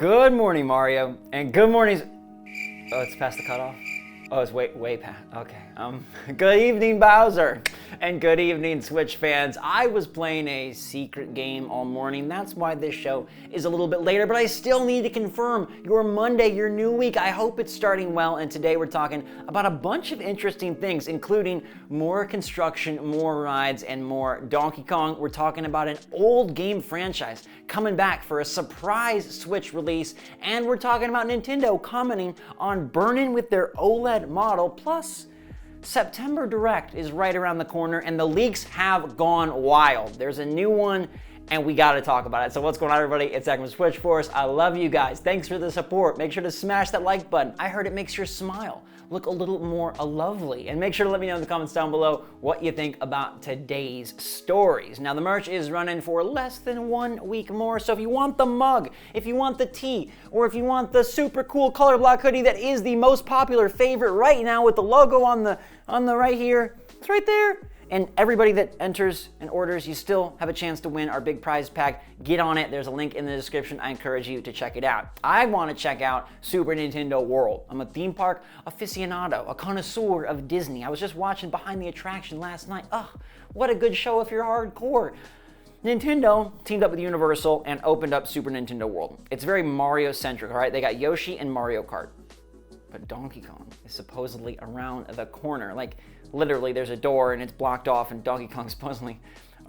Good morning, Mario, and good morning. Oh, it's past the cutoff? Oh, it's way past. Okay. Good evening, Bowser, and good evening, Switch fans. I was playing a secret game all morning. That's why this show is a little bit later, but I still need to confirm your Monday, your new week. I hope it's starting well, and today we're talking about a bunch of interesting things, including more construction, more rides, and more Donkey Kong. We're talking about an old game franchise coming back for a surprise Switch release, and we're talking about Nintendo commenting on burning with their OLED model, plus September Direct is right around the corner and the leaks have gone wild. There's a new one and we gotta talk about it. So what's going on, everybody? It's Zach from SwitchForce. I love you guys. Thanks for the support. Make sure to smash that like button. I heard it makes your smile look a little more lovely. And make sure to let me know in the comments down below what you think about today's stories. Now the merch is running for less than 1 week more. So if you want the mug, if you want the tee, or if you want the super cool color block hoodie that is the most popular favorite right now with the logo on the right here, it's right there. And everybody that enters and orders, you still have a chance to win our big prize pack. Get on it. There's a link in the description. I encourage you to check it out. I want to check out Super Nintendo World. I'm a theme park aficionado, a connoisseur of Disney. I was just watching Behind the Attraction last night. Ugh, what a good show if you're hardcore. Nintendo teamed up with Universal and opened up Super Nintendo World. It's very Mario-centric, all right? They got Yoshi and Mario Kart. But Donkey Kong is supposedly around the corner. Like, literally, there's a door and it's blocked off and Donkey Kong's supposedly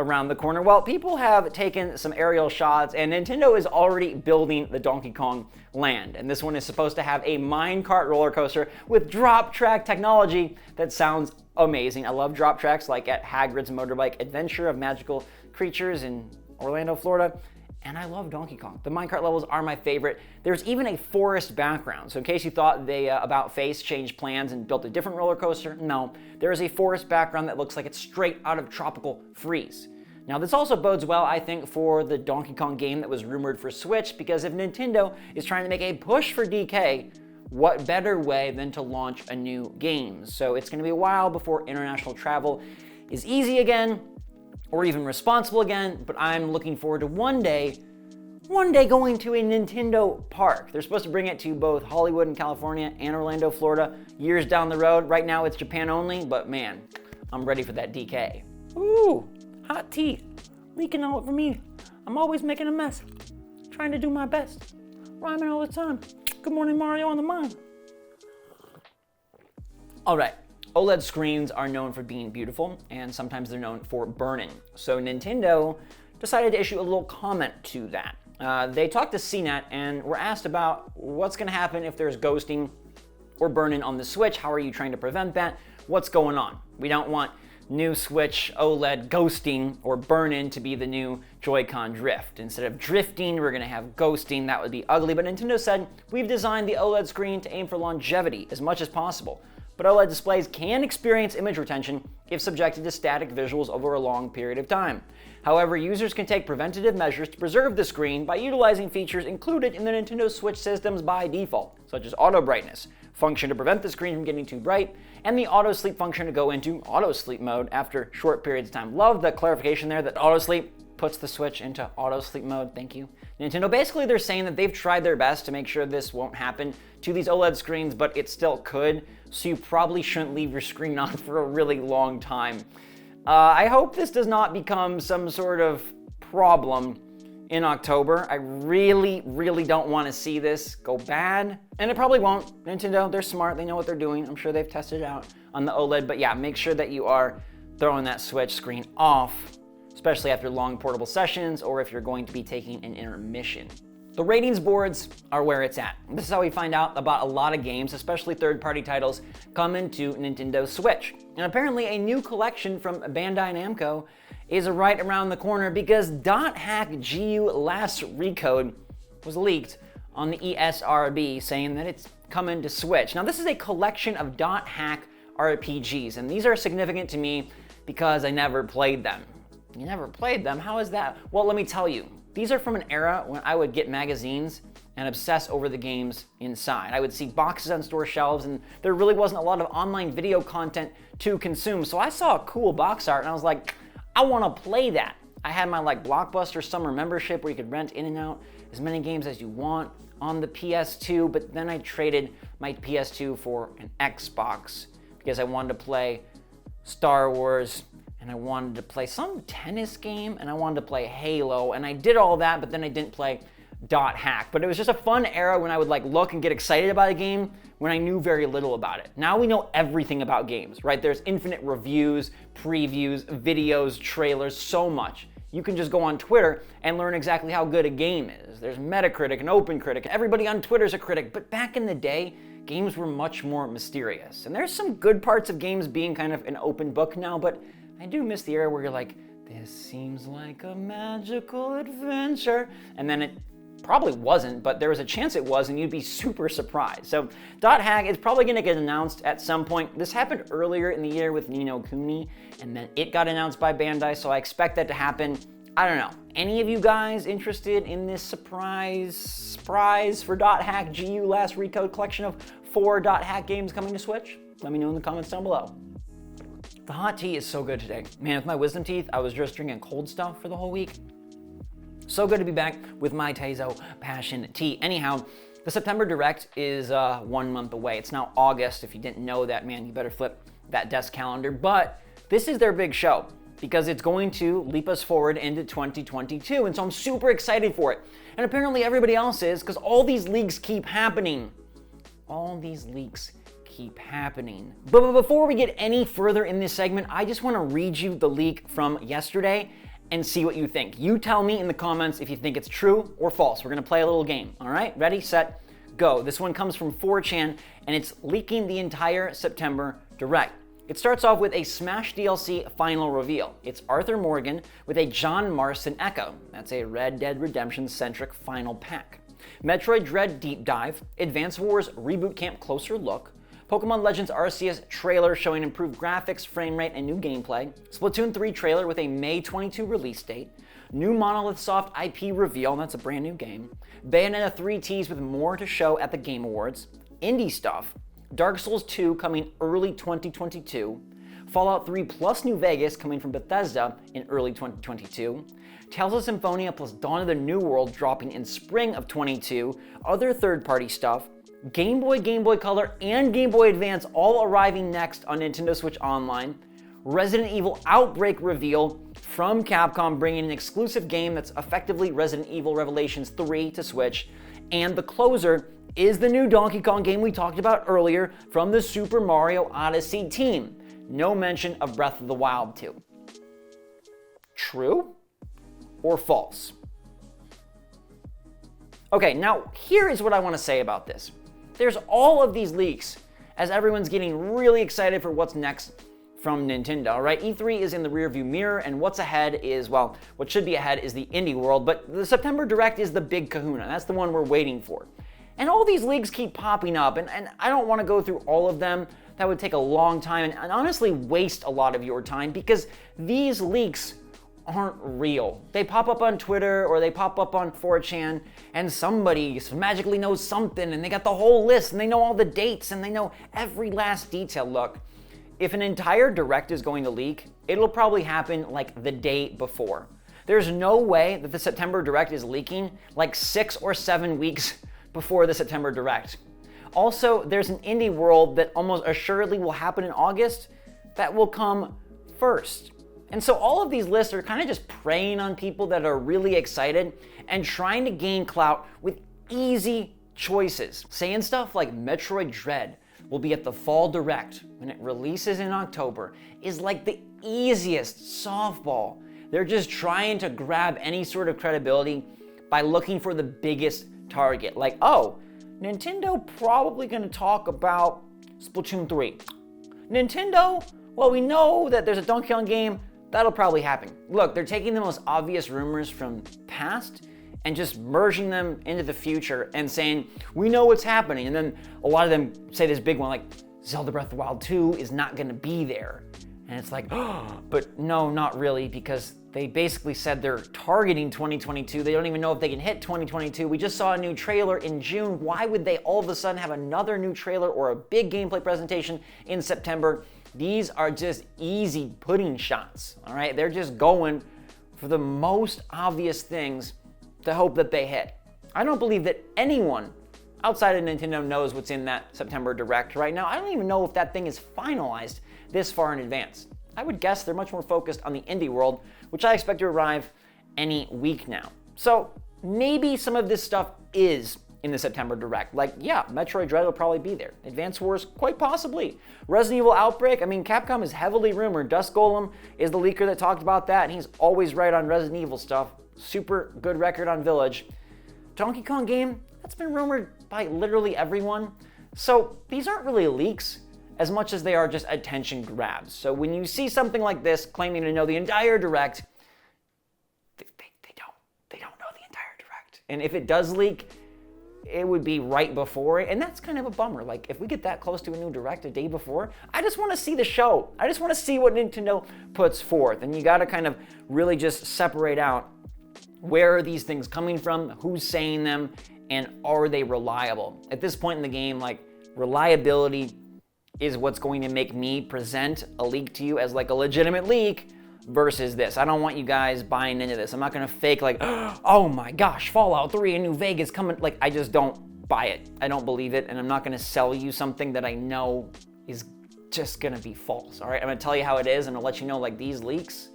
around the corner. Well, people have taken some aerial shots and Nintendo is already building the Donkey Kong land. And this one is supposed to have a minecart roller coaster with drop track technology that sounds amazing. I love drop tracks like at Hagrid's Motorbike Adventure of Magical Creatures in Orlando, Florida. And I love Donkey Kong. The minecart levels are my favorite. There's even a forest background. So in case you thought they About Face changed plans and built a different roller coaster, no. There is a forest background that looks like it's straight out of Tropical Freeze. Now this also bodes well, I think, for the Donkey Kong game that was rumored for Switch, because if Nintendo is trying to make a push for DK, what better way than to launch a new game? So it's gonna be a while before international travel is easy again, or even responsible again, but I'm looking forward to one day going to a Nintendo park. They're supposed to bring it to both Hollywood in California and Orlando, Florida, years down the road. Right now it's Japan only, but man, I'm ready for that DK. Ooh, hot tea, leaking all over me. I'm always making a mess, trying to do my best, rhyming all the time. Good morning, Mario on the mind. All right. OLED screens are known for being beautiful, and sometimes they're known for burning. So Nintendo decided to issue a little comment to that. They talked to CNET and were asked about what's gonna happen if there's ghosting or burning on the Switch. How are you trying to prevent that? What's going on? We don't want new Switch OLED ghosting or burn-in to be the new Joy-Con drift. Instead of drifting, we're gonna have ghosting. That would be ugly, but Nintendo said, we've designed the OLED screen to aim for longevity as much as possible. But OLED displays can experience image retention if subjected to static visuals over a long period of time. However, users can take preventative measures to preserve the screen by utilizing features included in the Nintendo Switch systems by default, such as auto brightness, function to prevent the screen from getting too bright, and the auto sleep function to go into auto sleep mode after short periods of time. Love the clarification there that auto sleep puts the Switch into auto sleep mode. Thank you, Nintendo. Basically, they're saying that they've tried their best to make sure this won't happen to these OLED screens, but it still could. So you probably shouldn't leave your screen on for a really long time. I hope this does not become some sort of problem in October. I really don't want to see this go bad. And it probably won't. Nintendo, they're smart. They know what they're doing. I'm sure they've tested it out on the OLED. But yeah, make sure that you are throwing that Switch screen off, especially after long portable sessions or if you're going to be taking an intermission. The ratings boards are where it's at. This is how we find out about a lot of games, especially third-party titles, coming to Nintendo Switch. And apparently a new collection from Bandai Namco is right around the corner because .hack GU Last Recode was leaked on the ESRB saying that it's coming to Switch. Now this is a collection of .hack RPGs, and these are significant to me because I never played them. You never played them? How is that? Well, let me tell you. These are from an era when I would get magazines and obsess over the games inside. I would see boxes on store shelves and there really wasn't a lot of online video content to consume. So I saw a cool box art and I was like, I want to play that. I had my like Blockbuster summer membership where you could rent in and out as many games as you want on the PS2, but then I traded my PS2 for an Xbox because I wanted to play Star Wars and I wanted to play some tennis game and I wanted to play Halo, and I did all that, but then I didn't play .hack. But it was just a fun era when I would like look and get excited about a game when I knew very little about it. Now we know everything about games, right? There's infinite reviews, previews, videos, trailers, so much. You can just go on Twitter and learn exactly how good a game is. There's Metacritic and OpenCritic. Everybody on Twitter's a critic, but back in the day, games were much more mysterious. And there's some good parts of games being kind of an open book now, but I do miss the era where you're like, this seems like a magical adventure. And then it probably wasn't, but there was a chance it was, and you'd be super surprised. So .hack is probably gonna get announced at some point. This happened earlier in the year with Ni no Kuni, and then it got announced by Bandai, so I expect that to happen. I don't know. Any of you guys interested in this surprise for .hack GU Last Recode collection of 4 .hack games coming to Switch? Let me know in the comments down below. The hot tea is so good today. Man, with my wisdom teeth, I was just drinking cold stuff for the whole week. So good to be back with my Teizo Passion Tea. Anyhow, the September Direct is 1 month away. It's now August. If you didn't know that, man, you better flip that desk calendar. But this is their big show because it's going to leap us forward into 2022. And so I'm super excited for it. And apparently everybody else is, because all these leaks keep happening. All these leaks keep happening. But before we get any further in this segment, I just want to read you the leak from yesterday and see what you think. You tell me in the comments if you think it's true or false. We're gonna play a little game, all right? Ready, set, go. This one comes from 4chan, and it's leaking the entire September Direct. It starts off with a Smash DLC final reveal. It's Arthur Morgan with a John Marston echo. That's a Red Dead Redemption-centric final pack. Metroid Dread Deep Dive, Advance Wars Reboot Camp Closer Look, Pokemon Legends Arceus trailer showing improved graphics, frame rate, and new gameplay, Splatoon 3 trailer with a May 22 release date, new Monolith Soft IP reveal, that's a brand new game, Bayonetta 3 tease with more to show at the Game Awards, indie stuff, Dark Souls 2 coming early 2022, Fallout 3 plus New Vegas coming from Bethesda in early 2022, Tales of Symphonia plus Dawn of the New World dropping in spring of 22, other third-party stuff, Game Boy, Game Boy Color, and Game Boy Advance all arriving next on Nintendo Switch Online, Resident Evil Outbreak reveal from Capcom bringing an exclusive game that's effectively Resident Evil Revelations 3 to Switch, and the closer is the new Donkey Kong game we talked about earlier from the Super Mario Odyssey team. No mention of Breath of the Wild 2. True or false? Okay, now here is what I want to say about this. There's all of these leaks as everyone's getting really excited for what's next from Nintendo, right? E3 is in the rearview mirror, and what's ahead is, well, what should be ahead is the indie world, but the September Direct is the big kahuna. That's the one we're waiting for. And all these leaks keep popping up, and I don't want to go through all of them. That would take a long time and honestly waste a lot of your time because these leaks aren't real. They pop up on Twitter or they pop up on 4chan and somebody magically knows something and they got the whole list and they know all the dates and they know every last detail. Look, if an entire Direct is going to leak, it'll probably happen like the day before. There's no way that the September Direct is leaking like 6 or 7 weeks before the September Direct. Also, there's an indie world that almost assuredly will happen in August that will come first. And so all of these lists are kind of just preying on people that are really excited and trying to gain clout with easy choices. Saying stuff like Metroid Dread will be at the Fall Direct when it releases in October is like the easiest softball. They're just trying to grab any sort of credibility by looking for the biggest target. Like, oh, Nintendo probably gonna talk about Splatoon 3. Nintendo, well, we know that there's a Donkey Kong game. That'll probably happen. Look, they're taking the most obvious rumors from past and just merging them into the future and saying, we know what's happening. And then a lot of them say this big one like, Zelda Breath of the Wild 2 is not gonna be there. And it's like, oh, but no, not really, because they basically said they're targeting 2022. They don't even know if they can hit 2022. We just saw a new trailer in June. Why would they all of a sudden have another new trailer or a big gameplay presentation in September? These are just easy pudding shots, all right? They're just going for the most obvious things to hope that they hit. I don't believe that anyone outside of Nintendo knows what's in that September Direct right now. I don't even know if that thing is finalized this far in advance. I would guess they're much more focused on the indie world, which I expect to arrive any week now. So maybe some of this stuff is in the September Direct. Like, yeah, Metroid Dread will probably be there. Advance Wars, quite possibly. Resident Evil Outbreak, I mean, Capcom is heavily rumored. Dust Golem is the leaker that talked about that, and he's always right on Resident Evil stuff. Super good record on Village. Donkey Kong game, that's been rumored by literally everyone. So these aren't really leaks as much as they are just attention grabs. So when you see something like this claiming to know the entire Direct, they don't know the entire Direct. And if it does leak, it would be right before it, and that's kind of a bummer. Like, if we get that close to a new Direct a day before, I just want to see the show. I just want to see what Nintendo puts forth, and you got to kind of really just separate out where are these things coming from, who's saying them, and are they reliable? At this point in the game, like, reliability is what's going to make me present a leak to you as like a legitimate leak versus this. I don't want you guys buying into this. I'm not gonna fake like, oh my gosh, Fallout 3 in New Vegas coming. Like, I just don't buy it. I don't believe it, and I'm not gonna sell you something that I know is just gonna be false, all right? I'm gonna tell you how it is, and I'll let you know, like, these leaks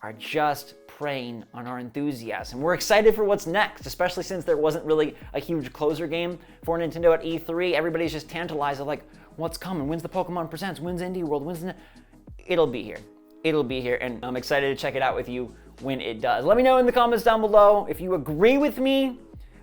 are just preying on our enthusiasm. We're excited for what's next, especially since there wasn't really a huge closer game for Nintendo at E3. Everybody's just tantalized of like, what's coming? When's the Pokemon Presents? When's Indie World? It'll be here. It'll be here, and I'm excited to check it out with you when it does. Let me know in the comments down below if you agree with me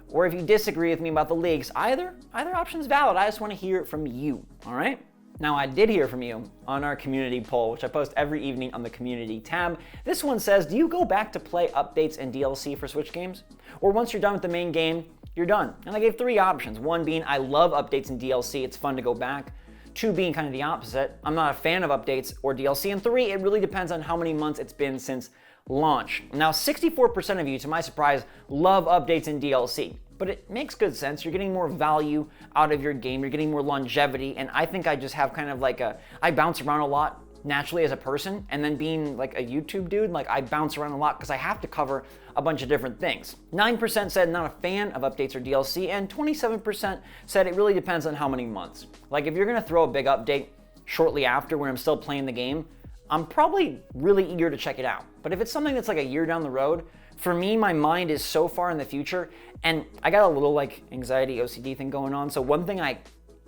or if you disagree with me about the leaks. Either option's valid. I just want to hear it from you, all right? Now, I did hear from you on our community poll, which I post every evening on the community tab. This one says, do you go back to play updates and DLC for Switch games? Or once you're done with the main game, you're done? And I gave 3 options. 1 being, I love updates and DLC, it's fun to go back. 2 being kind of the opposite, I'm not a fan of updates or DLC. And 3, it really depends on how many months it's been since launch. Now, 64% of you, to my surprise, love updates and DLC. But it makes good sense. You're getting more value out of your game. You're getting more longevity. And I think I just have kind of like I bounce around a lot naturally as a person. And then being like a YouTube dude, like I bounce around a lot because I have to cover a bunch of different things. 9% said not a fan of updates or DLC. And 27% said it really depends on how many months. Like, if you're going to throw a big update shortly after when I'm still playing the game, I'm probably really eager to check it out. But if it's something that's like a year down the road, for me, my mind is so far in the future, and I got a little like anxiety, OCD thing going on. So one thing I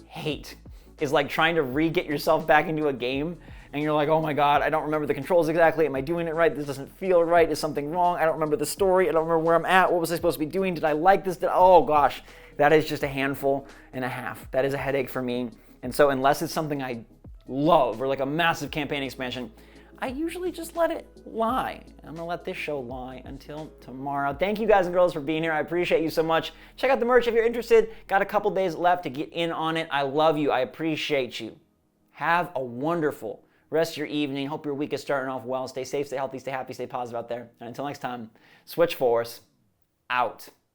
hate is like trying to re-get yourself back into a game, and you're like, oh my God, I don't remember the controls exactly. Am I doing it right? This doesn't feel right. Is something wrong? I don't remember the story. I don't remember where I'm at. What was I supposed to be doing? Did I like this? Oh gosh, that is just a handful and a half. That is a headache for me. And so unless it's something I love or like a massive campaign expansion, I usually just let it lie. I'm gonna let this show lie until tomorrow. Thank you guys and girls for being here. I appreciate you so much. Check out the merch if you're interested. Got a couple days left to get in on it. I love you. I appreciate you. Have a wonderful rest of your evening. Hope your week is starting off well. Stay safe, stay healthy, stay happy, stay positive out there. And until next time, SwitchForce out.